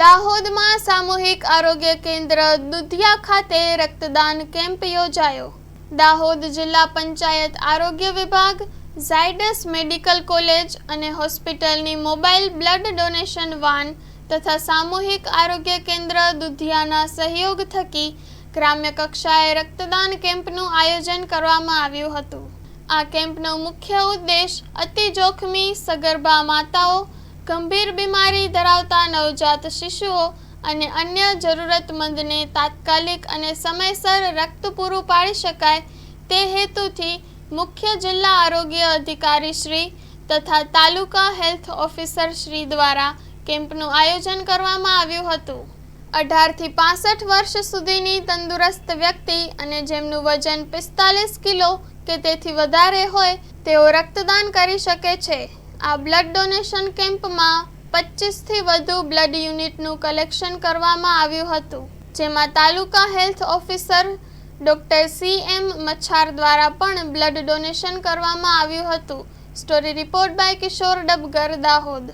દાહોદમાં સામૂહિક આરોગ્ય કેન્દ્ર દુધિયા ખાતે રક્તદાન કેમ્પ યોજાયો। દાહોદ જિલ્લા પંચાયત આરોગ્ય વિભાગ, ઝાયડસ મેડિકલ કોલેજ અને હોસ્પિટલની મોબાઈલ બ્લડ ડોનેશન વાન તથા સામૂહિક આરોગ્ય કેન્દ્ર દુધિયાના સહયોગ થકી ગ્રામ્ય કક્ષાએ રક્તદાન કેમ્પનું આયોજન કરવામાં આવ્યું હતું। આ કેમ્પનો મુખ્ય ઉદ્દેશ અતિ જોખમી સગર્ભા માતાઓ, ગંભીર બીમારી ધરાવતા નવજાત શિશુઓ અને અન્ય જરૂરતમંદને તાત્કાલિક અને સમયસર રક્ત પૂરું પાડી શકાય તે હેતુથી મુખ્ય જિલ્લા આરોગ્ય અધિકારી શ્રી તથા તાલુકા હેલ્થ ઓફિસર શ્રી દ્વારા કેમ્પનું આયોજન કરવામાં આવ્યું હતું। 18 થી 65 વર્ષ સુધીની તંદુરસ્ત વ્યક્તિ અને જેમનું વજન 45 કિલો કે તેથી વધારે હોય તેઓ રક્તદાન કરી શકે છે। આ બ્લડ ડોનેશન કેમ્પમાં 25 થી વધુ બ્લડ યુનિટનું કલેક્શન કરવામાં આવ્યું હતું, જેમાં taluka health officer doctor CM Machchhar દ્વારા પણ બ્લડ ડોનેશન કરવામાં આવ્યું હતું। Story report by Kishore Dabgar, Dahod.